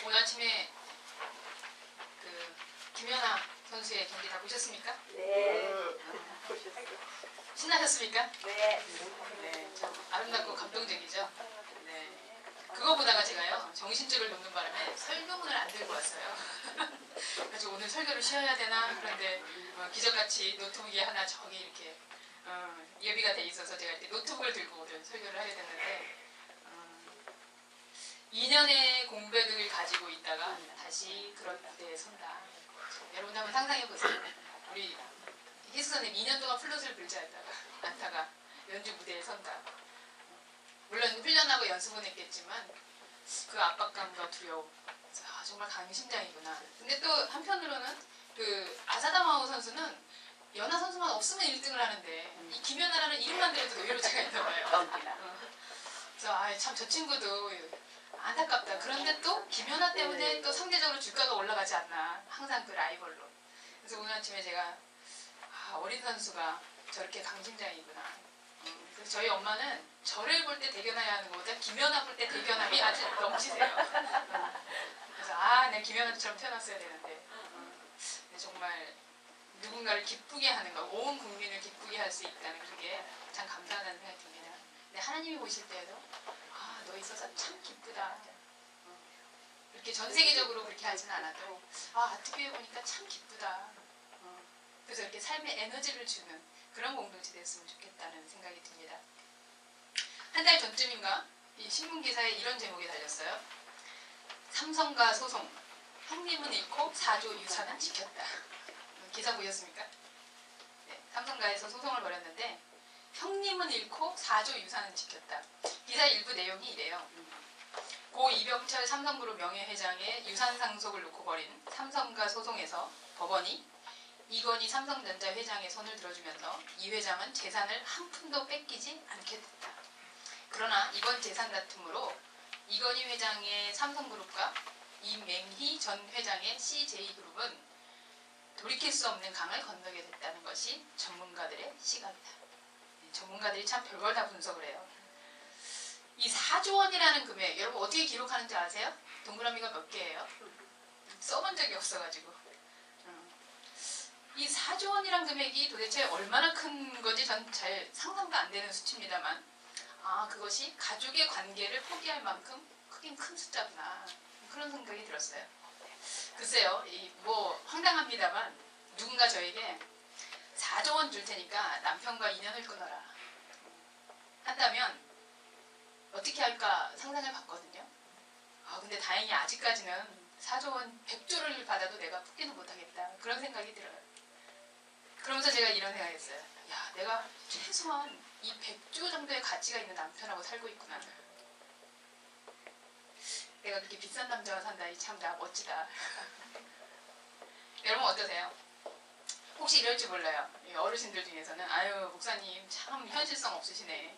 오늘 아침에 그 김연아 선수의 경기 다 보셨습니까? 네. 보셨어요. 신나셨습니까? 네. 네, 참 아름답고 감동적이죠. 네. 그거 보다가 제가요 정신줄을 놓는 바람에 설교문을 안 들고 왔어요. 그래서 오늘 설교를 쉬어야 되나 그런데 기적같이 노트북이 하나 저기 이렇게 예비가 돼 있어서 제가 이렇게 노트북을 들고 오늘 설교를 하게 됐는데 2년의 공백을 가지고 있다가 다시 그런 무대에 선다. 여러분 한번 상상해 보세요. 우리 희수 선생님 2년 동안 플룻을 불지 않다가 연주 무대에 선다. 물론 훈련하고 연습은 했겠지만 그 압박감과 두려움, 정말 강심장이구나. 근데 또 한편으로는 그 아사다마오 선수는 연하 선수만 없으면 1등을 하는데 이 김연아라는 이름만 들어도 의외로 제가 있나 봐요. 그래서 참 저 친구도 안타깝다. 그런데 또 김연아 때문에 또 상대적으로 주가가 올라가지 않나. 항상 그 라이벌로. 그래서 오늘 아침에 제가 어린 선수가 저렇게 강심장이구나. 그래서 저희 엄마는 저를 볼 때 대견해야 하는 것보다 김연아 볼 때 대견함이 아주 넘치세요. 그래서 내가 김연아처럼 태어났어야 되는데 정말 누군가를 기쁘게 하는 거, 온 국민을 기쁘게 할 수 있다는 그게 참 감사하다는 생각이 듭니다. 근데 하나님이 보실 때에도 너 있어서 참 기쁘다. 이렇게 전 세계적으로 그렇게 하진 않아도 아트비에 보니까 참 기쁘다. 그래서 이렇게 삶의 에너지를 주는 그런 공동체 됐으면 좋겠다는 생각이 듭니다. 한 달 전쯤인가 이 신문기사에 이런 제목이 달렸어요. 삼성과 소송, 형님은 잃고 4조 유산은 지켰다. 기사 보셨습니까? 네, 삼성가에서 소송을 벌였는데 형님은 잃고 4조 유산은 지켰다. 기사 일부 내용이 이래요. 고 이병철 삼성그룹 명예회장의 유산 상속을 놓고 벌인 삼성가 소송에서 법원이 이건희 삼성전자 회장의 손을 들어주면서 이 회장은 재산을 한 푼도 뺏기지 않게 됐다. 그러나 이번 재산 다툼으로 이건희 회장의 삼성그룹과 이맹희 전 회장의 CJ그룹은 돌이킬 수 없는 강을 건너게 됐다는 것이 전문가들의 시각이다. 전문가들이 참 별걸 다 분석을 해요. 이 4조 원이라는 금액, 여러분 어떻게 기록하는지 아세요? 동그라미가 몇 개예요? 써본 적이 없어가지고. 이 4조 원이란 금액이 도대체 얼마나 큰 건지 전 잘 상상도 안 되는 수치입니다만 그것이 가족의 관계를 포기할 만큼 크긴 큰 숫자구나. 그런 생각이 들었어요. 글쎄요, 뭐 황당합니다만 누군가 저에게 4조 원 줄 테니까 남편과 인연을 끊어라 한다면 어떻게 할까 상상을 봤거든요. 근데 다행히 아직까지는 4조 원 100조를 받아도 내가 포기는 못하겠다. 그런 생각이 들어요. 그러면서 제가 이런 생각했어요. 내가 최소한 이 100조 정도의 가치가 있는 남편하고 살고 있구나. 내가 그렇게 비싼 남자와 산다. 참 나 멋지다. 여러분 어떠세요? 혹시 이럴 줄 몰라요. 어르신들 중에서는 목사님 참 현실성 없으시네.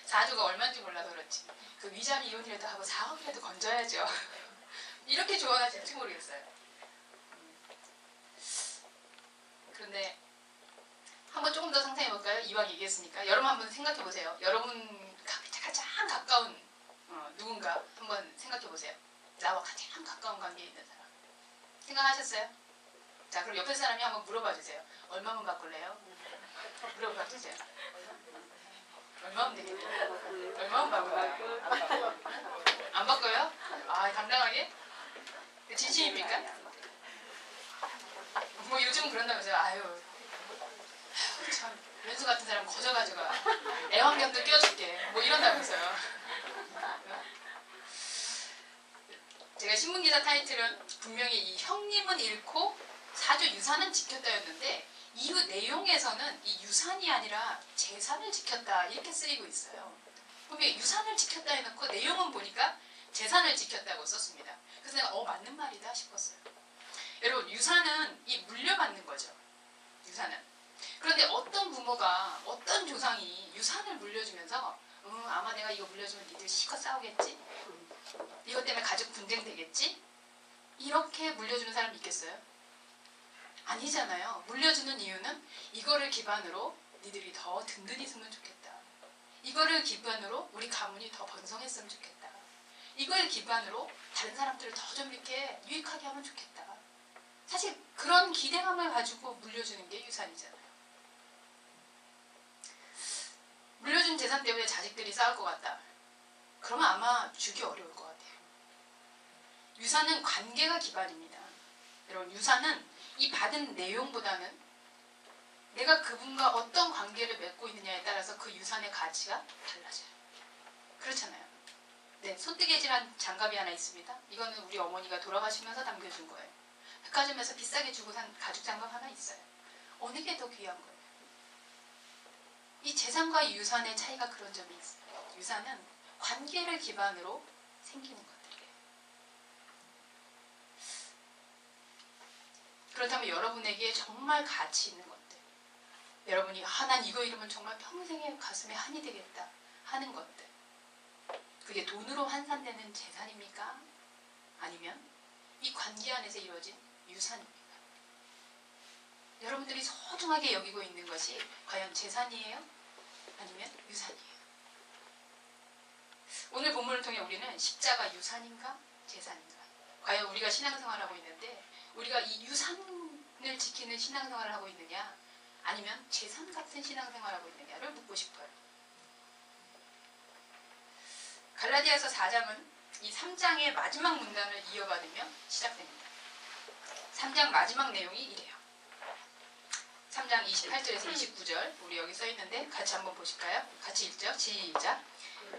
4조가 얼마인지 몰라서 그렇지. 그 위자료 이혼이라도 하고 4억이라도 건져야죠. 이렇게 조언하실지 모르겠어요. 그런데 한번 조금 더 상상해볼까요? 이왕 얘기했으니까. 여러분 한번 생각해보세요. 여러분 가장 가까운 누군가 한번 생각해보세요. 나와 가장 가까운 관계에 있는 사람. 생각하셨어요? 자, 그럼 옆에 사람이 한번 물어봐주세요. 얼마면 바꿀래요? 물어봐주세요. 얼마면 되겠네요. 얼마면 바꿔요? 안 바꿔요? 당당하게? 진심입니까? 뭐 요즘 그런다면서요. 참 왼수 같은 사람 거저가지고 애완견도 껴줄게 뭐 이런다면서요. 제가 신문기사 타이틀은 분명히 이 형님은 잃고 4조 유산은 지켰다였는데 이후 내용에서는 이 유산이 아니라 재산을 지켰다 이렇게 쓰이고 있어요. 분명히 유산을 지켰다 해놓고 내용은 보니까 재산을 지켰다고 썼습니다. 그래서 내가 맞는 말이다 싶었어요. 여러분 유산은 이 물려받는 거죠. 유산은. 그런데 어떤 부모가 어떤 조상이 유산을 물려주면서 아마 내가 이거 물려주면 니들 실컷 싸우겠지? 이것 때문에 가족 분쟁 되겠지? 이렇게 물려주는 사람이 있겠어요? 아니잖아요. 물려주는 이유는 이거를 기반으로 니들이 더 든든히 있으면 좋겠다. 이거를 기반으로 우리 가문이 더 번성했으면 좋겠다. 이걸 기반으로 다른 사람들을 더 좀 이렇게 유익하게 하면 좋겠다. 사실 그런 기대감을 가지고 물려주는 게 유산이잖아요. 물려준 재산 때문에 자식들이 싸울 것 같다. 그러면 아마 주기 어려울 것 같아요. 유산은 관계가 기반입니다. 여러분, 유산은 이 받은 내용보다는 내가 그분과 어떤 관계를 맺고 있느냐에 따라서 그 유산의 가치가 달라져요. 그렇잖아요. 네, 손뜨개질한 장갑이 하나 있습니다. 이거는 우리 어머니가 돌아가시면서 남겨준 거예요. 백화점에서 비싸게 주고 산 가죽 장갑 하나 있어요. 어느 게 더 귀한 거예요? 이 재산과 유산의 차이가 그런 점이 있어요. 유산은 관계를 기반으로 생기는 것들이에요. 그렇다면 여러분에게 정말 가치 있는 것들, 여러분이 난 이거 잃으면 정말 평생의 가슴에 한이 되겠다 하는 것들, 그게 돈으로 환산되는 재산입니까? 아니면 이 관계 안에서 이루어진 유산입니까? 여러분들이 소중하게 여기고 있는 것이 과연 재산이에요? 아니면 유산이에요? 오늘 본문을 통해 우리는 십자가 유산인가 재산인가, 과연 우리가 신앙생활을 하고 있는데 우리가 이 유산을 지키는 신앙생활을 하고 있느냐, 아니면 재산 같은 신앙생활을 하고 있느냐를 묻고 싶어요. 갈라디아서 4장은 이 3장의 마지막 문단을 이어받으며 시작됩니다. 3장 마지막 내용이 이래요. 3장 28절에서 29절, 우리 여기 써있는데 같이 한번 보실까요? 같이 읽죠? 시작!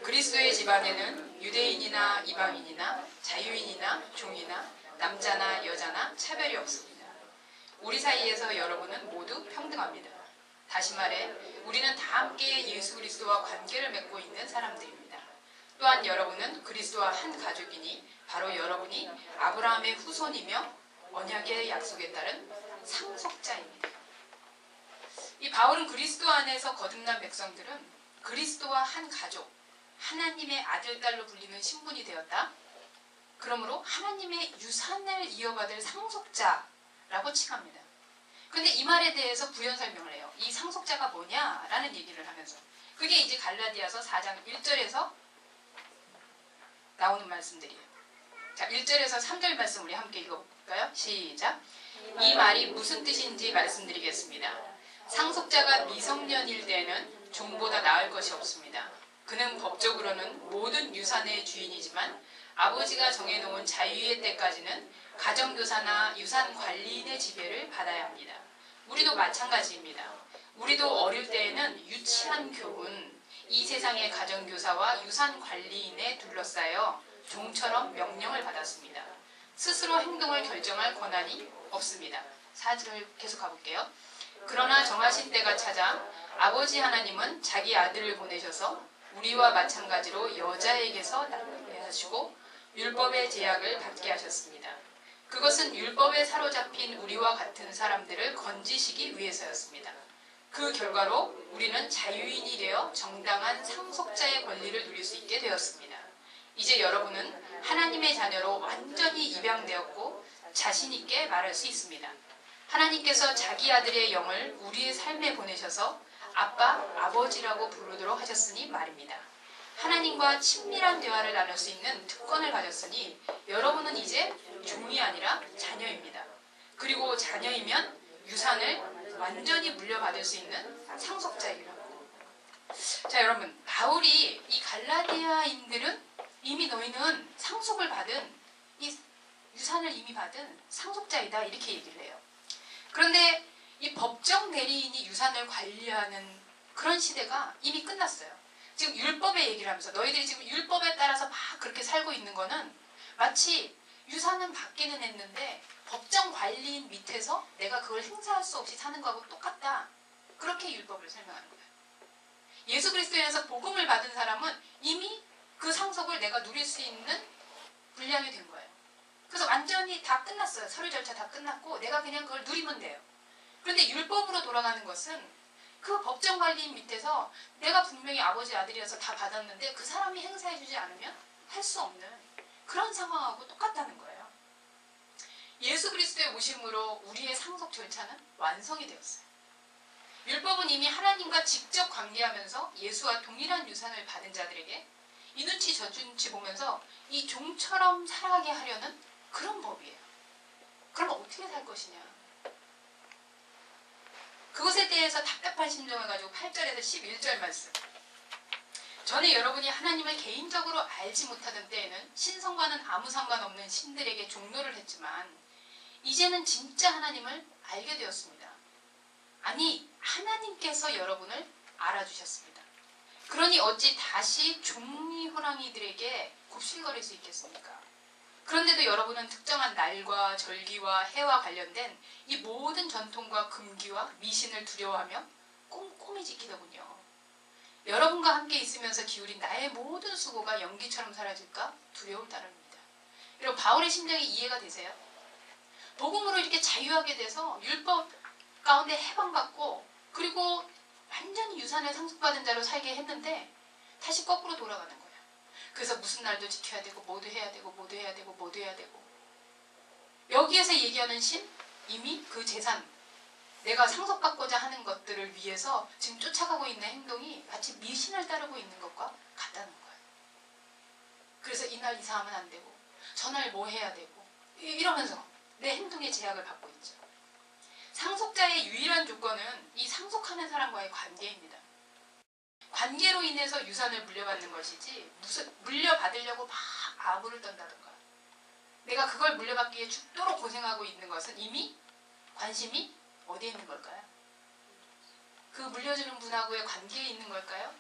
그리스도의 집안에는 유대인이나 이방인이나 자유인이나 종이나 남자나 여자나 차별이 없습니다. 우리 사이에서 여러분은 모두 평등합니다. 다시 말해 우리는 다 함께 예수 그리스도와 관계를 맺고 있는 사람들입니다. 또한 여러분은 그리스도와 한 가족이니 바로 여러분이 아브라함의 후손이며 언약의 약속에 따른 상속자입니다. 이 바울은 그리스도 안에서 거듭난 백성들은 그리스도와 한 가족, 하나님의 아들, 딸로 불리는 신분이 되었다. 그러므로 하나님의 유산을 이어받을 상속자라고 칭합니다. 그런데 이 말에 대해서 부연 설명을 해요. 이 상속자가 뭐냐라는 얘기를 하면서, 그게 이제 갈라디아서 4장 1절에서 나오는 말씀들이에요. 자, 1절에서 3절 말씀 우리 함께 읽어볼까요? 시작! 이 말이 무슨 뜻인지 말씀드리겠습니다. 상속자가 미성년일 때는 종보다 나을 것이 없습니다. 그는 법적으로는 모든 유산의 주인이지만 아버지가 정해놓은 자유의 때까지는 가정교사나 유산관리인의 지배를 받아야 합니다. 우리도 마찬가지입니다. 우리도 어릴 때에는 유치한 교훈, 이 세상의 가정교사와 유산관리인에 둘러싸여 종처럼 명령을 받았습니다. 스스로 행동을 결정할 권한이 없습니다. 4절을 계속 가볼게요. 그러나 정하신 때가 찾아 아버지 하나님은 자기 아들을 보내셔서 우리와 마찬가지로 여자에게서 낳게 하시고 율법의 제약을 받게 하셨습니다. 그것은 율법에 사로잡힌 우리와 같은 사람들을 건지시기 위해서였습니다. 그 결과로 우리는 자유인이 되어 정당한 상속자의 권리를 누릴 수 있게 되었습니다. 이제 여러분은 하나님의 자녀로 완전히 입양되었고 자신 있게 말할 수 있습니다. 하나님께서 자기 아들의 영을 우리의 삶에 보내셔서 아빠, 아버지라고 부르도록 하셨으니 말입니다. 하나님과 친밀한 대화를 나눌 수 있는 특권을 가졌으니 여러분은 이제 종이 아니라 자녀입니다. 그리고 자녀이면 유산을 완전히 물려받을 수 있는 상속자이기도 합니다. 자, 여러분, 바울이 이 갈라디아인들은 이미 너희는 상속을 받은, 이 유산을 이미 받은 상속자이다, 이렇게 얘기를 해요. 그런데 이 법정 대리인이 유산을 관리하는 그런 시대가 이미 끝났어요. 지금 율법의 얘기를 하면서 너희들이 지금 율법에 따라서 막 그렇게 살고 있는 거는 마치 유산은 받기는 했는데 법정 관리인 밑에서 내가 그걸 행사할 수 없이 사는 거하고 똑같다. 그렇게 율법을 설명하는 거예요. 예수 그리스도에서 복음을 받은 사람은 이미 그 상속을 내가 누릴 수 있는 분량이 된 거예요. 그래서 완전히 다 끝났어요. 서류 절차 다 끝났고 내가 그냥 그걸 누리면 돼요. 그런데 율법으로 돌아가는 것은 그 법정 관리인 밑에서 내가 분명히 아버지 아들이어서 다 받았는데 그 사람이 행사해주지 않으면 할 수 없는 그런 상황하고 똑같다는 거예요. 예수 그리스도의 오심으로 우리의 상속 절차는 완성이 되었어요. 율법은 이미 하나님과 직접 관계하면서 예수와 동일한 유산을 받은 자들에게 이 눈치 저 눈치 보면서 이 종처럼 살아가게 하려는 그런 법이에요. 그럼 어떻게 살 것이냐. 그것에 대해서 답답한 심정을 가지고 8절에서 11절 말씀. 전에 여러분이 하나님을 개인적으로 알지 못하던 때에는 신성과는 아무 상관없는 신들에게 종노를 했지만 이제는 진짜 하나님을 알게 되었습니다. 아니, 하나님께서 여러분을 알아주셨습니다. 그러니 어찌 다시 종이 호랑이들에게 굽실거릴 수 있겠습니까? 그런데도 여러분은 특정한 날과 절기와 해와 관련된 이 모든 전통과 금기와 미신을 두려워하며 꼼꼼히 지키더군요. 여러분과 함께 있으면서 기울인 나의 모든 수고가 연기처럼 사라질까 두려울 따름입니다. 여러분, 바울의 심정이 이해가 되세요? 복음으로 이렇게 자유하게 돼서 율법 가운데 해방받고 그리고 완전히 유산을 상속받은 자로 살게 했는데 다시 거꾸로 돌아가는 거예요. 그래서 무슨 날도 지켜야 되고 모두 해야 되고 모두 해야 되고 모두 해야 되고 여기에서 얘기하는 신 이미 그 재산 내가 상속받고자 하는 것들을 위해서 지금 쫓아가고 있는 행동이 마치 미신을 따르고 있는 것과 같다는 거예요. 그래서 이날 이사하면 안 되고 저날 뭐 해야 되고 이러면서 내 행동에 제약을 받고 있죠. 상속자의 유일한 조건은 이 상속하는 사람과의 관계입니다. 관계로 인해서 유산을 물려받는 것이지 물려받으려고 막 아부를 떤다던가 내가 그걸 물려받기 위해 죽도록 고생하고 있는 것은 이미 관심이 어디에 있는 걸까요? 그 물려주는 분하고의 관계에 있는 걸까요?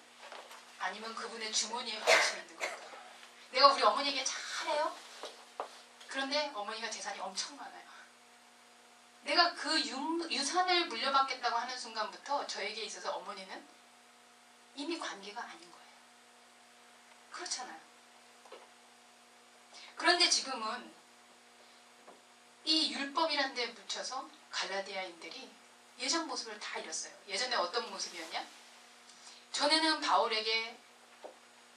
아니면 그분의 주머니에 관심이 있는 걸까요? 내가 우리 어머니에게 잘해요? 그런데 어머니가 재산이 엄청 많아요. 내가 그 유산을 물려받겠다고 하는 순간부터 저에게 있어서 어머니는 이미 관계가 아닌 거예요. 그렇잖아요. 그런데 지금은 이 율법이란 데 묻혀서 갈라디아인들이 예전 모습을 다 잃었어요. 예전에 어떤 모습이었냐? 전에는 바울에게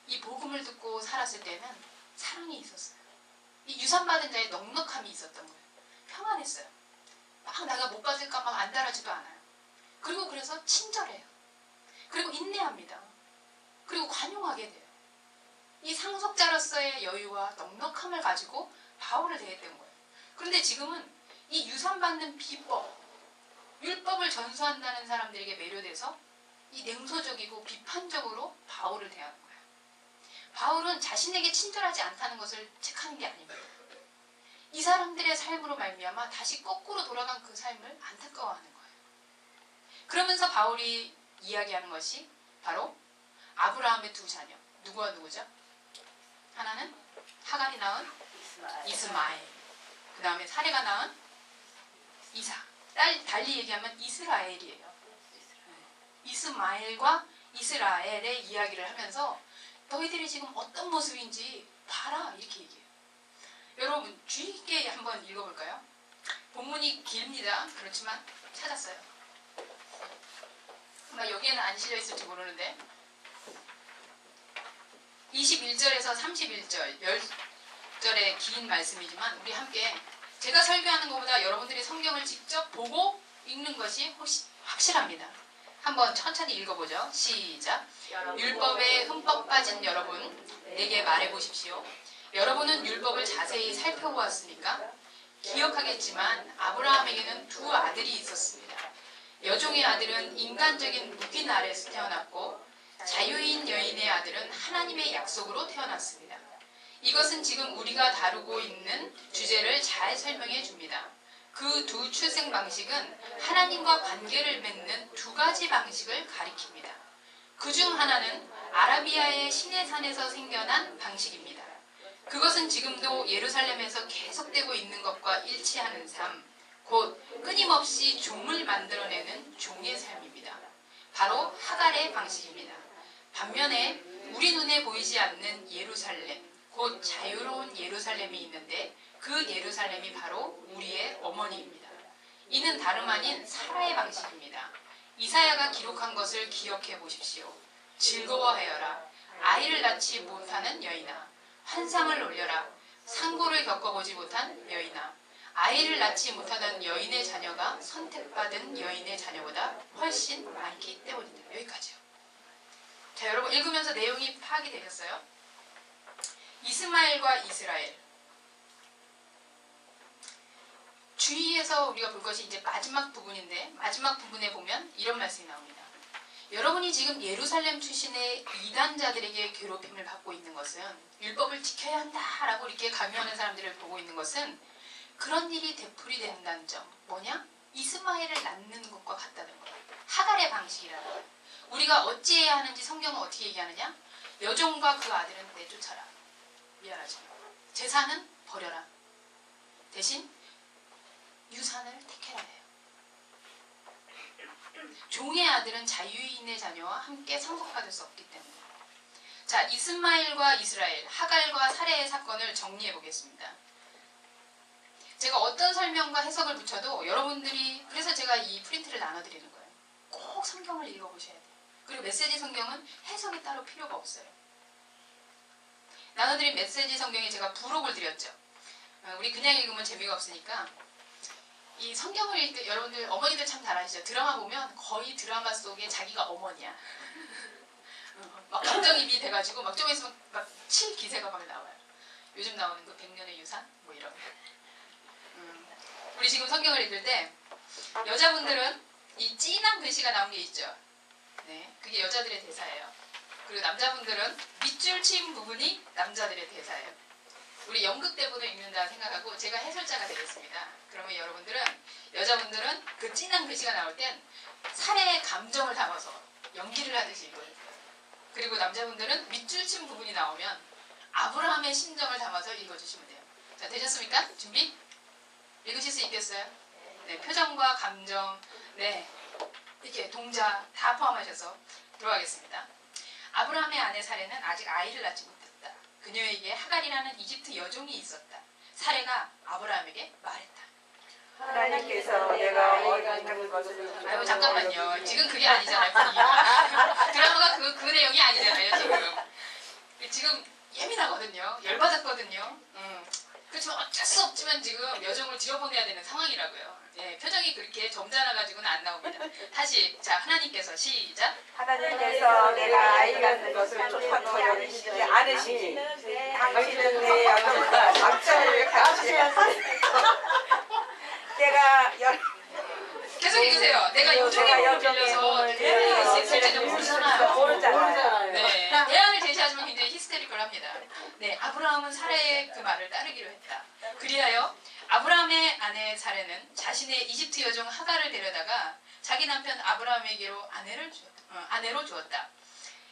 이 복음을 듣고 살았을 때는 사랑이 있었어요. 이 유산받은 자의 넉넉함이 있었던 거예요. 평안했어요. 막 내가 못 받을까 막 안달하지도 않아요. 그리고 그래서 친절해요. 그리고 인내합니다. 그리고 관용하게 돼요. 이 상속자로서의 여유와 넉넉함을 가지고 바울을 대했던 거예요. 그런데 지금은 이 유산받는 비법, 율법을 전수한다는 사람들에게 매료돼서 이 냉소적이고 비판적으로 바울을 대하는 거예요. 바울은 자신에게 친절하지 않다는 것을 체크하는 게 아닙니다. 이 사람들의 삶으로 말미암아 다시 거꾸로 돌아간 그 삶을 안타까워하는 거예요. 그러면서 바울이 이야기하는 것이 바로 아브라함의 두 자녀. 누구와 누구죠? 하나는 하갈이 낳은 이스마엘. 그 다음에 사레가 낳은 이삭. 달리 얘기하면 이스라엘이에요. 이스마엘과 이스라엘의 이야기를 하면서 너희들이 지금 어떤 모습인지 봐라 이렇게 얘기해요. 여러분 주의 깊게 한번 읽어볼까요? 본문이 깁니다. 그렇지만 찾았어요. 아마 여기에는 안 실려있을지 모르는데 21절에서 31절 10절의 긴 말씀이지만 우리 함께 제가 설교하는 것보다 여러분들이 성경을 직접 보고 읽는 것이 훨씬 확실합니다. 한번 천천히 읽어보죠. 시작. 율법에 흠뻑 빠진 여러분, 내게 말해보십시오. 여러분은 율법을 자세히 살펴보았습니까? 기억하겠지만 아브라함에게는 두 아들이 있었습니다. 여종의 아들은 인간적인 묵인 아래에서 태어났고 자유인 여인의 아들은 하나님의 약속으로 태어났습니다. 이것은 지금 우리가 다루고 있는 주제를 잘 설명해 줍니다. 그 두 출생 방식은 하나님과 관계를 맺는 두 가지 방식을 가리킵니다. 그중 하나는 아라비아의 시내산에서 생겨난 방식입니다. 그것은 지금도 예루살렘에서 계속되고 있는 것과 일치하는 삶, 곧 끊임없이 종을 만들어내는 종의 삶입니다. 바로 하갈의 방식입니다. 반면에 우리 눈에 보이지 않는 예루살렘, 곧 자유로운 예루살렘이 있는데 그 예루살렘이 바로 우리의 어머니입니다. 이는 다름 아닌 사라의 방식입니다. 이사야가 기록한 것을 기억해 보십시오. 즐거워하여라. 아이를 낳지 못하는 여인아. 환상을 올려라. 상고를 겪어보지 못한 여인아. 아이를 낳지 못하던 여인의 자녀가 선택받은 여인의 자녀보다 훨씬 많기 때문입니다. 여기까지요. 자, 여러분 읽으면서 내용이 파악이 되셨어요? 이스마엘과 이스라엘. 주의해서 우리가 볼 것이 이제 마지막 부분인데, 마지막 부분에 보면 이런 말씀이 나옵니다. 여러분이 지금 예루살렘 출신의 이단자들에게 괴롭힘을 받고 있는 것은, 율법을 지켜야 한다라고 이렇게 강요하는 사람들을 보고 있는 것은 그런 일이 되풀이 된다는 점. 뭐냐? 이스마엘을 낳는 것과 같다는 거예요. 하갈의 방식이라는 거예요. 우리가 어찌해야 하는지 성경은 어떻게 얘기하느냐? 여종과 그 아들은 내쫓아라. 미안하지만 재산은 버려라. 대신 유산을 택해라 해요. 종의 아들은 자유인의 자녀와 함께 상속받을 수 없기 때문에. 자, 이스마엘과 이스라엘, 하갈과 사레의 사건을 정리해 보겠습니다. 제가 어떤 설명과 해석을 붙여도 여러분들이, 그래서 제가 이 프린트를 나눠드리는 거예요. 꼭 성경을 읽어보셔야 돼요. 그리고 메시지 성경은 해석이 따로 필요가 없어요. 나눠드린 메시지 성경에 제가 부록을 드렸죠. 우리 그냥 읽으면 재미가 없으니까 이 성경을 읽을 때 여러분들 어머니들 참 잘 아시죠? 드라마 보면 거의 드라마 속에 자기가 어머니야. 막 감정입이 돼가지고 막 좀 있으면 막 칠 기세가 막 나와요. 요즘 나오는 그 100년의 유산? 뭐 이런. 우리 지금 성경을 읽을 때 여자분들은 이 진한 글씨가 나온 게 있죠. 네, 그게 여자들의 대사예요. 그리고 남자분들은 밑줄 친 부분이 남자들의 대사예요. 우리 연극 대본을 읽는다 생각하고 제가 해설자가 되겠습니다. 그러면 여러분들은, 여자분들은 그 진한 글씨가 나올 땐 살해의 감정을 담아서 연기를 하듯이 읽어야 돼요. 그리고 남자분들은 밑줄 친 부분이 나오면 아브라함의 심정을 담아서 읽어주시면 돼요. 자, 되셨습니까? 준비? 읽으실 수 있겠어요? 네, 표정과 감정, 네, 이렇게 동작 다 포함하셔서 들어가겠습니다. 아브라함의 아내 사레는 아직 아이를 낳지 못했다. 그녀에게 하갈이라는 이집트 여종이 있었다. 사레가 아브라함에게 말했다. 하나님께서 내가 원하는 것을 아유, 잠깐만요. 지금 그게 아니잖아요, 분위기가. 드라마가 그 내용이 아니잖아요, 지금 예민하거든요. 열받았거든요. 그렇지만 어쩔 수 없지만 지금 여종을 들여보내야 되는 상황이라고요. 예, 표정이 그렇게 점잖아가지고는 안 나옵니다. 다시, 자, 하나님께서 시작. 하나님께서 내가 아이 갖는 것을 쫓아버리시지 않으시니 당신은 내 여종과 남자를 같이 내가 계속 읽으세요. 내가 여종의 몸을 빌려서 이럴 수 있을지도 모르잖아요. 네, 대안을 제시하지만 굉장히 히스테리컬합니다. 네, 아브라함은 사레의 그 말을 따르기로 했다. 그리하여 아브라함의 아내 사레는 자신의 이집트 여종 하갈을 데려다가 자기 남편 아브라함에게로 아내로 주었다.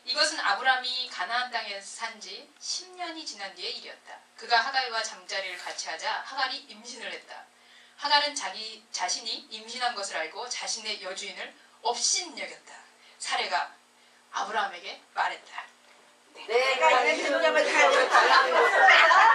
이것은 아브라함이 가나안 땅에 산 지 10년이 지난 뒤의 일이었다. 그가 하갈과 잠자리를 같이 하자 하갈이 임신을 했다. 하갈은 자신이 임신한 것을 알고 자신의 여주인을 업신여겼다. 사레가 아브라함에게 말했다. 내가 이 능력을 가지고 달라는 것은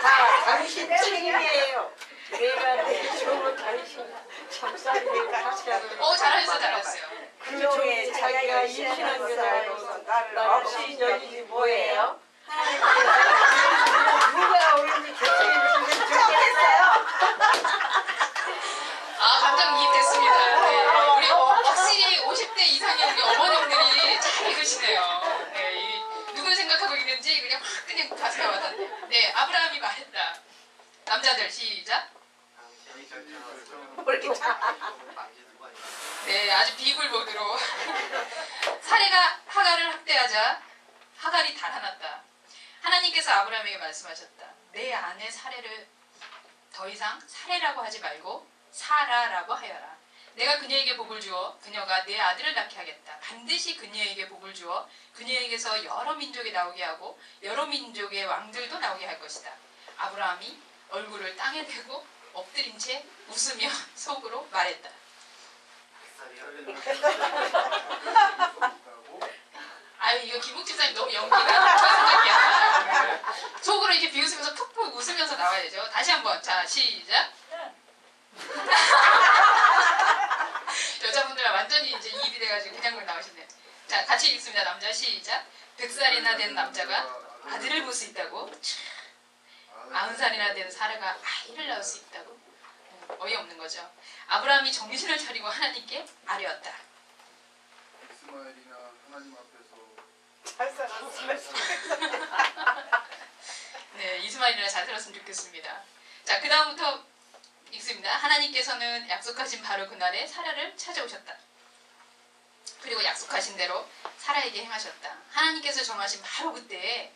다 당신 책임이에요. 내가 내 종을 당신 잠자리를 같이 하고 잘하셨어요. 그 종에 자기가 임신한 것을 알고서 나를 없이 여기지 뭐예요? 하나님께서 누가 오는지 결정해주시면 좋겠어요. 감정이입됐습니다. 네, 우리 확실히 50대 이상의 우리 어머님들이 잘 읽으시네요. 네, 누굴 생각하고 있는지 그냥 가슴에 와닿네요. 네, 아브라함이 말했다. 남자들 시작. 네, 아주 비굴보드로 사레가 하갈을 학대하자 하갈이 달아났다. 하나님께서 아브라함에게 말씀하셨다. 내 아내 사레를 더 이상 사레라고 하지 말고 사라라고 하여라. 내가 그녀에게 복을 주어 그녀가 내 아들을 낳게 하겠다. 반드시 그녀에게 복을 주어 그녀에게서 여러 민족이 나오게 하고 여러 민족의 왕들도 나오게 할 것이다. 아브라함이 얼굴을 땅에 대고 엎드린 채 웃으며 속으로 말했다. 아유, 이거 김국집사님 너무 연기가 생각이야. 속으로 이렇게 비웃으면서 푹푹 웃으면서 나와야죠. 다시 한번. 자, 시작. 여자분들 완전히 이제 이입이 돼가지고 그냥 나오시네요. 자, 같이 읽습니다. 남자 시작. 100살이나 된 남자가 아들을 볼 수 있다고? 90살이나 된 사라가 아이를 낳을 수 있다고? 어이없는 거죠. 아브라함이 정신을 차리고 하나님께 아뢰었다. 이스마엘이나 하나님 앞에서 잘 살았으면 네, 이스마엘이나 잘 들었으면 좋겠습니다. 자, 그 다음부터 읽습니다. 하나님께서는 약속하신 바로 그날에 사라를 찾아오셨다. 그리고 약속하신 대로 사라에게 행하셨다. 하나님께서 정하신 바로 그때에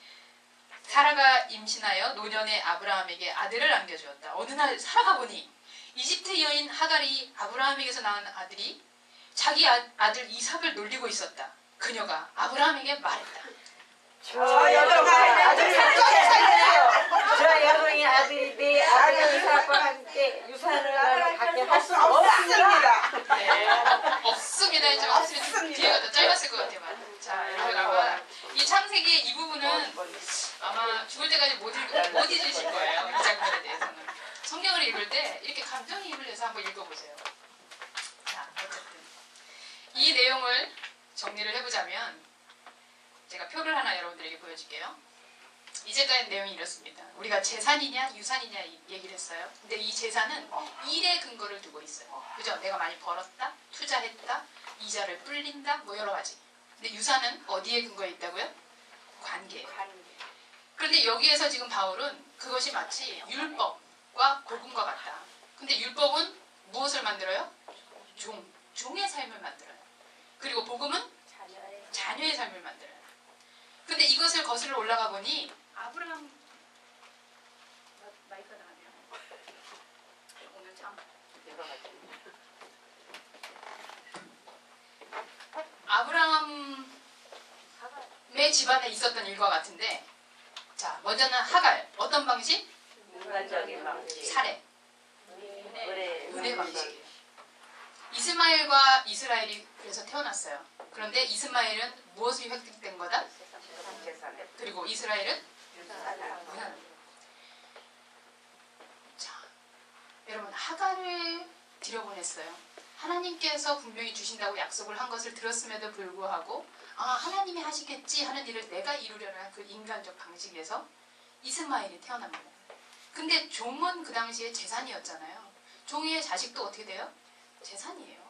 사라가 임신하여 노년의 아브라함에게 아들을 안겨주었다. 어느 날 사라가 보니 이집트 여인 하갈이 아브라함에게서 낳은 아들이 자기 아들 이삭을 놀리고 있었다. 그녀가 아브라함에게 말했다. 저 여동이 아들이 내 아들 이삭과 함께 유산을 갖게 할 수 없습니다. 네, 없습니다. 이제 없으면 뒤에가 더 짧았을 것 같아요. 자, 여러분 아마 이 창세기의 이 부분은 아마 죽을 때까지 못 잊으실 거예요. 이 장면에 대해서는. 성경을 읽을 때 이렇게 감정이입을 해서 한번 읽어보세요. 자, 어쨌든 이 내용을 정리를 해보자면 제가 표를 하나 여러분들에게 보여줄게요. 이제까지 내용이 이렇습니다. 우리가 재산이냐 유산이냐 얘기를 했어요. 근데 이 재산은 일의 근거를 두고 있어요. 그죠? 내가 많이 벌었다, 투자했다, 이자를 불린다, 뭐 여러 가지. 근데 유산은 어디에 근거해 있다고요? 관계. 그런데 여기에서 지금 바울은 그것이 마치 율법과 복음과 같다. 근데 율법은 무엇을 만들어요? 종의 삶을 만들어요. 그리고 복음은 자녀의 삶을 만들어요. 근데 이것을 거슬러 올라가 보니 아브라함 마이크가 나가네요. 오늘 참 아브라함의 집안에 있었던 일과 같은데, 자, 먼저는 하갈. 어떤 방식? 인간적인 방식. 살해. 은혜 방식이에요. 이스마엘과 이스라엘이 그래서 태어났어요. 그런데 이스마엘은 무엇이 획득된 거다? 그리고 이스라엘은 유산. 자, 여러분 하갈을 들여보냈어요. 하나님께서 분명히 주신다고 약속을 한 것을 들었음에도 불구하고 하나님이 하시겠지 하는 일을 내가 이루려는 그 인간적 방식에서 이스마엘이 태어납니다. 근데 종은 그 당시에 재산이었잖아요. 종의 자식도 어떻게 돼요? 재산이에요.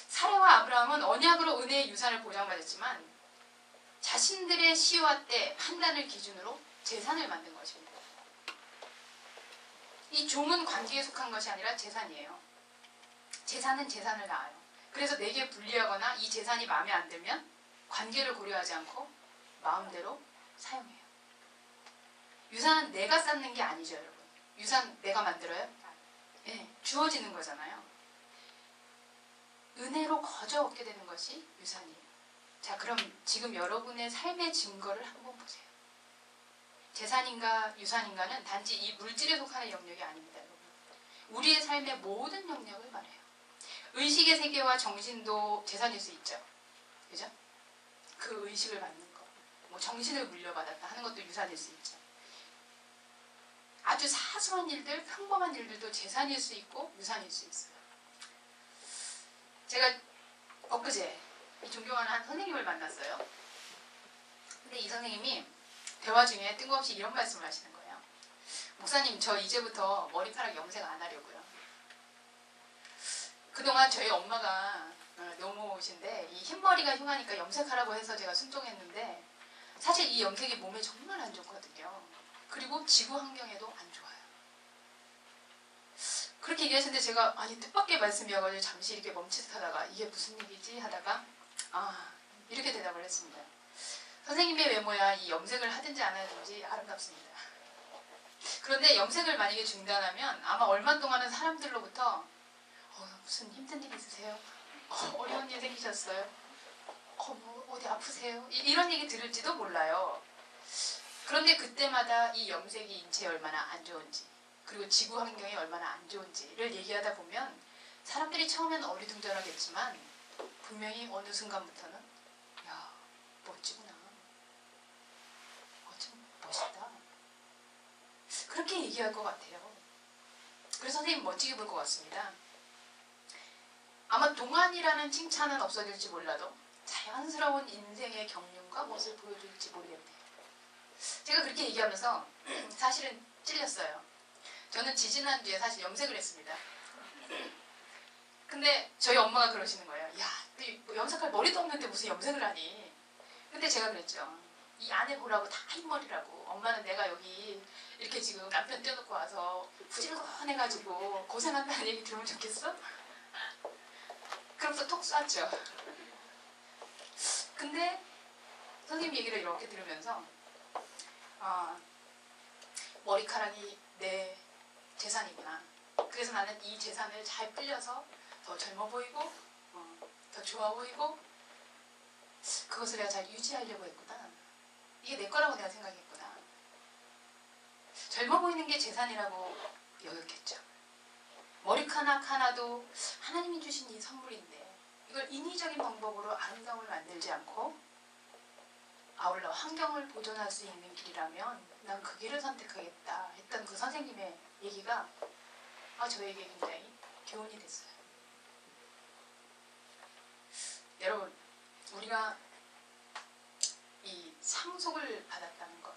사레와 아브라함은 언약으로 은혜의 유산을 보장받았지만 자신들의 시와 때 판단을 기준으로 재산을 만든 것입니다. 이 종은 관계에 속한 것이 아니라 재산이에요. 재산은 재산을 낳아요. 그래서 내게 불리하거나 이 재산이 마음에 안 들면 관계를 고려하지 않고 마음대로 사용해요. 유산은 내가 쌓는 게 아니죠, 여러분. 유산 내가 만들어요? 네, 주어지는 거잖아요. 은혜로 거저 얻게 되는 것이 유산이에요. 자, 그럼 지금 여러분의 삶의 증거를 한번 보세요. 재산인가 유산인가는 단지 이 물질에 속하는 영역이 아닙니다, 여러분. 우리의 삶의 모든 영역을 말해요. 의식의 세계와 정신도 재산일 수 있죠. 그죠? 그 의식을 받는 거. 뭐 정신을 물려받았다 하는 것도 유산일 수 있죠. 아주 사소한 일들, 평범한 일들도 재산일 수 있고 유산일 수 있어요. 제가 엊그제 이 존경하는 한 선생님을 만났어요. 근데 이 선생님이 대화 중에 뜬금없이 이런 말씀을 하시는 거예요. 목사님, 저 이제부터 머리카락 염색 안 하려고요. 그동안 저희 엄마가 노모신데 이 흰머리가 흉하니까 염색하라고 해서 제가 순종했는데 사실 이 염색이 몸에 정말 안 좋거든요. 그리고 지구 환경에도 안 좋아요. 그렇게 얘기하셨는데 제가 아니 뜻밖의 말씀이어가지고 잠시 이렇게 멈칫하다가 이게 무슨 얘기지 하다가 이렇게 대답을 했습니다. 선생님의 외모야 이 염색을 하든지 안 하든지 아름답습니다. 그런데 염색을 만약에 중단하면 아마 얼마 동안은 사람들로부터 무슨 힘든 일 있으세요? 어려운 일 생기셨어요? 뭐 어디 아프세요? 이런 얘기 들을지도 몰라요. 그런데 그때마다 이 염색이 인체에 얼마나 안 좋은지 그리고 지구 환경이 얼마나 안 좋은지를 얘기하다 보면 사람들이 처음엔 어리둥절하겠지만 분명히 어느 순간부터는 야, 멋지구나. 좀 멋있다. 그렇게 얘기할 것 같아요. 그래서 선생님 멋지게 볼 것 같습니다. 아마 동안이라는 칭찬은 없어질지 몰라도 자연스러운 인생의 경륜과 무엇을 보여줄지 모르겠네요. 제가 그렇게 얘기하면서 사실은 찔렸어요. 저는 지지난주에 사실 염색을 했습니다. 근데 저희 엄마가 그러시는 거예요. 야, 너 염색할 머리도 없는데 무슨 염색을 하니? 근데 제가 그랬죠. 이 아내 보라고 다 흰머리라고. 엄마는 내가 여기 이렇게 지금 남편 떼어놓고 와서 부지런해가지고 고생한다는 얘기 들으면 좋겠어? 그럼 톡 쐈죠. 근데 선생님 얘기를 이렇게 들으면서 머리카락이 내 재산이구나. 그래서 나는 이 재산을 잘 불려서 더 젊어 보이고 더 좋아 보이고 그것을 내가 잘 유지하려고 했구나. 이게 내 거라고 내가 생각했구나. 젊어 보이는 게 재산이라고 여겼겠죠. 머리카락 하나도 하나님이 주신 이 선물인데 이걸 인위적인 방법으로 아름다움을 만들지 않고 아울러 환경을 보존할 수 있는 길이라면 난 그 길을 선택하겠다 했던 그 선생님의 얘기가 저에게 굉장히 교훈이 됐어요. 여러분, 우리가 이 상속을 받았다는 것,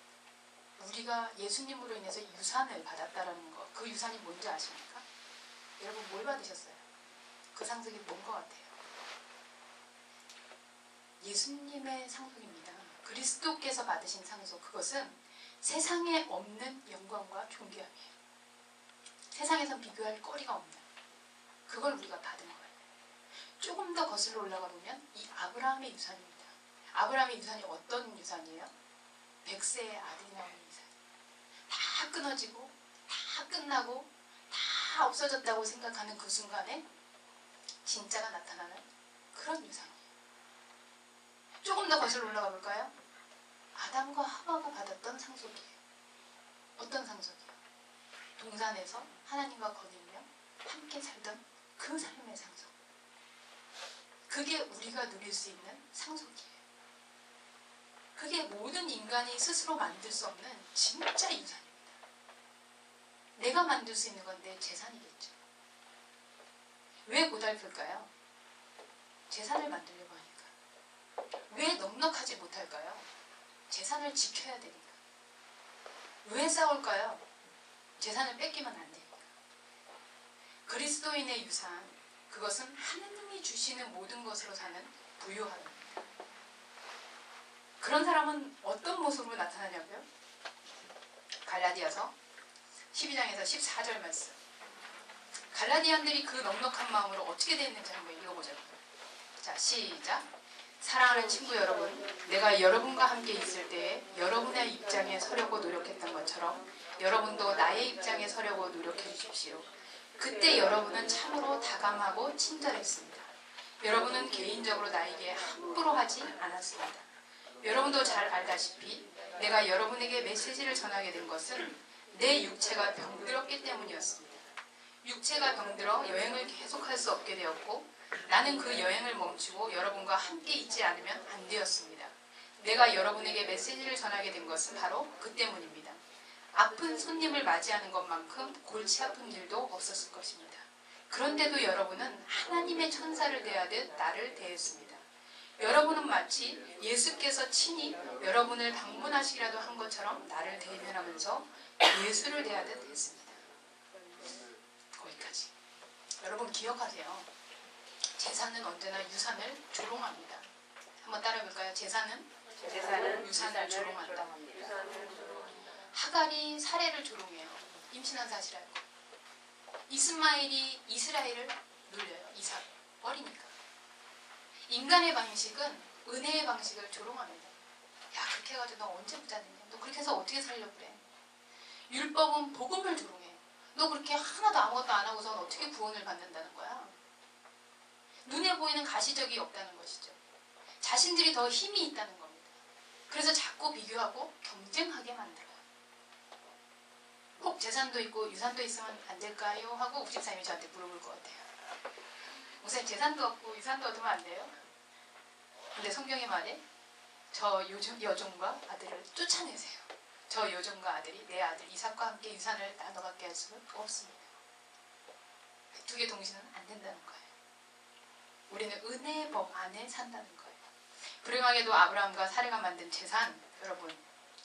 우리가 예수님으로 인해서 유산을 받았다는 것, 그 유산이 뭔지 아십니까? 여러분 뭘 받으셨어요? 그 상속이 뭔 것 같아요? 예수님의 상속입니다. 그리스도께서 받으신 상속, 그것은 세상에 없는 영광과 존귀함이에요. 세상에선 비교할 거리가 없는 그걸 우리가 받은 거예요. 조금 더 거슬러 올라가 보면 이 아브라함의 유산입니다. 아브라함의 유산이 어떤 유산이에요? 100세의 아들이 나오는 유산. 다 끊어지고 다 끝나고 다 없어졌다고 생각하는 그 순간에 진짜가 나타나는 그런 유산이에요. 조금 더 거슬러 올라가 볼까요? 아담과 하와가 받았던 상속이에요. 어떤 상속이에요? 동산에서 하나님과 거닐며 함께 살던 그 삶의 상속. 그게 우리가 누릴 수 있는 상속이에요. 그게 모든 인간이 스스로 만들 수 없는 진짜 유산입니다. 내가 만들 수 있는 건 내 재산이겠죠. 왜 고달플까요? 재산을 만들려고 하니까. 왜 넉넉하지 못할까요? 재산을 지켜야 되니까. 왜 싸울까요? 재산을 뺏기면 안 되니까. 그리스도인의 유산, 그것은 하느님이 주시는 모든 것으로 사는 부유함입니다. 그런 사람은 어떤 모습으로 나타나냐고요? 갈라디아서 12장에서 14절 말씀. 갈라디안들이 그 넉넉한 마음으로 어떻게 되었는지 한번 읽어보자고요. 자, 시작. 사랑하는 친구 여러분, 내가 여러분과 함께 있을 때에 여러분의 입장에 서려고 노력했던 것처럼 여러분도 나의 입장에 서려고 노력해 주십시오. 그때 여러분은 참으로 다감하고 친절했습니다. 여러분은 개인적으로 나에게 함부로 하지 않았습니다. 여러분도 잘 알다시피 내가 여러분에게 메시지를 전하게 된 것은 내 육체가 병들었기 때문이었습니다. 육체가 병들어 여행을 계속할 수 없게 되었고 나는 그 여행을 멈추고 여러분과 함께 있지 않으면 안 되었습니다. 내가 여러분에게 메시지를 전하게 된 것은 바로 그 때문입니다. 아픈 손님을 맞이하는 것만큼 골치 아픈 일도 없었을 것입니다. 그런데도 여러분은 하나님의 천사를 대하듯 나를 대했습니다. 여러분은 마치 예수께서 친히 여러분을 방문하시기라도 한 것처럼 나를 대면하면서 예수를 대하듯 했습니다. 거기까지. 여러분 기억하세요. 재산은 언제나 유산을 조롱합니다. 한번 따라해볼까요? 재산은 유산을 조롱한다. 하갈이 사례를 조롱해요. 임신한 사실 알고. 이스마엘이 이스라엘을 놀려요. 이삭 어리니까. 인간의 방식은 은혜의 방식을 조롱합니다. 야, 그렇게 해가지고 너 언제 부자 됐냐? 너 그렇게 해서 어떻게 살려고 그래? 율법은 복음을 조롱해요. 너 그렇게 하나도 아무것도 안 하고서 어떻게 구원을 받는다는 거야? 눈에 보이는 가시적이 없다는 것이죠. 자신들이 더 힘이 있다는 겁니다. 그래서 자꾸 비교하고 경쟁하게 만들어요. 꼭 재산도 있고 유산도 있으면 안 될까요? 하고 우리 집사님이 저한테 물어볼 것 같아요. 목사님 재산도 없고 유산도 얻으면 안 돼요? 근데 성경의 말에 저 여종과 아들을 쫓아내세요. 저 여종과 아들이 내 아들 이삭과 함께 유산을 나눠 갖게 할 수는 없습니다. 두 개 동시는 안 된다는 거예요. 우리는 은혜의 법 안에 산다는 거예요. 불행하게도 아브라함과 사레가 만든 재산, 여러분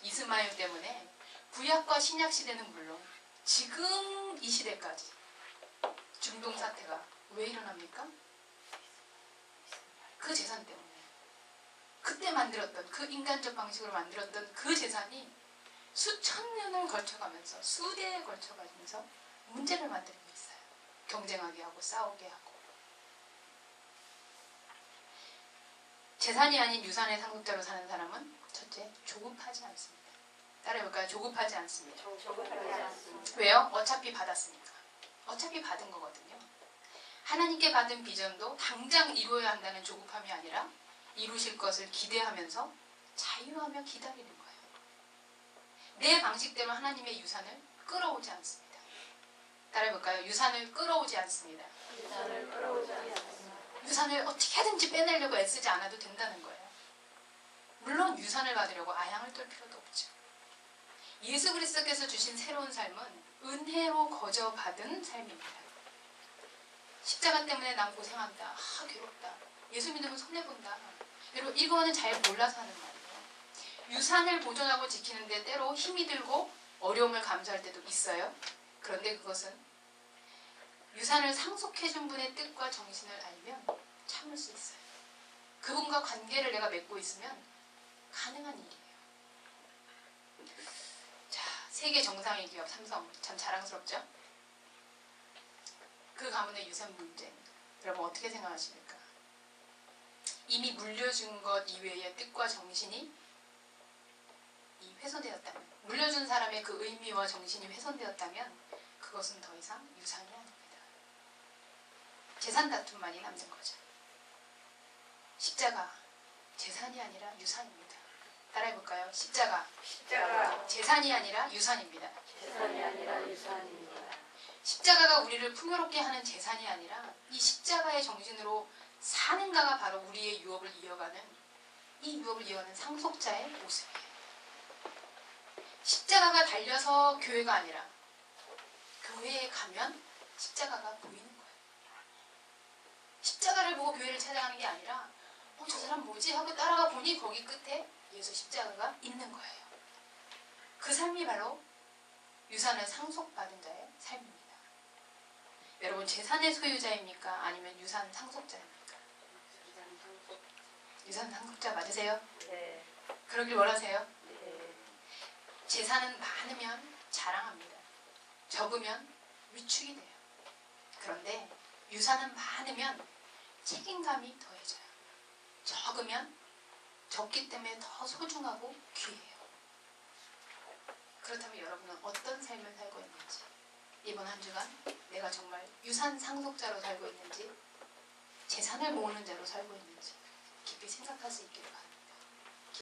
이스마엘 때문에 구약과 신약 시대는 물론 지금 이 시대까지 중동 사태가 왜 일어납니까? 그 재산 때문에. 그때 만들었던 그 인간적 방식으로 만들었던 그 재산이 수천 년을 걸쳐가면서 수대에 걸쳐가면서 문제를 만들고 있어요. 경쟁하게 하고 싸우게 하고. 재산이 아닌 유산의 상속자로 사는 사람은 첫째, 조급하지 않습니다. 따라해볼까요? 조급하지 않습니다. 조급하지 않습니다. 왜요? 어차피 받았으니까. 어차피 받은 거거든요. 하나님께 받은 비전도 당장 이루어야 한다는 조급함이 아니라 이루실 것을 기대하면서 자유하며 기다리는 거예요. 내 방식대로 하나님의 유산을 끌어오지 않습니다. 따라해볼까요? 유산을 끌어오지 않습니다. 유산을 끌어오지 않습니다. 유산을 어떻게든지 빼내려고 애쓰지 않아도 된다는 거예요. 물론 유산을 받으려고 아양을 떨 필요도 없죠. 예수 그리스도께서 주신 새로운 삶은 은혜로 거저 받은 삶입니다. 십자가 때문에 난 고생한다. 아, 괴롭다. 예수 믿으면 손해본다. 여러분, 이거는 잘 몰라서 하는 말이에요. 유산을 보존하고 지키는데 때로 힘이 들고 어려움을 감수할 때도 있어요. 그런데 그것은 유산을 상속해준 분의 뜻과 정신을 알면 참을 수 있어요. 그분과 관계를 내가 맺고 있으면 가능한 일이에요. 자, 세계 정상의 기업 삼성, 참 자랑스럽죠? 그 가문의 유산 문제, 여러분 어떻게 생각하십니까? 이미 물려준 것 이외의 뜻과 정신이 훼손되었다면, 물려준 사람의 그 의미와 정신이 훼손되었다면 그것은 더 이상 유산이 아닙니다. 재산 다툼만이 남는 거죠. 십자가, 재산이 아니라 유산입니다. 따라해볼까요? 십자가, 재산이 아니라 유산입니다. 재산이 아니라 유산입니다. 십자가가 우리를 풍요롭게 하는 재산이 아니라 이 십자가의 정신으로 사는가가 바로 우리의 유업을 이어가는, 이 유업을 이어가는 상속자의 모습이에요. 십자가가 달려서 교회가 아니라 교회에 가면 십자가가 보이는 거예요. 십자가를 보고 교회를 찾아가는 게 아니라 저 사람 뭐지? 하고 따라가 보니 거기 끝에 예수 십자가가 있는 거예요. 그 삶이 바로 유산을 상속받은 자의 삶입니다. 여러분, 재산의 소유자입니까? 아니면 유산 상속자입니까? 유산 상속자 맞으세요? 네. 그러길 원하세요? 네. 재산은 많으면 자랑합니다. 적으면 위축이 돼요. 그런데 유산은 많으면 책임감이 더해져요. 적으면 적기 때문에 더 소중하고 귀해요. 그렇다면 여러분은 어떤 삶을 살고 있는지, 이번 한 주간 내가 정말 유산 상속자로 살고 있는지, 재산을 모으는 자로 살고 있는지 깊이 생각할 수 있기를 바랍니다.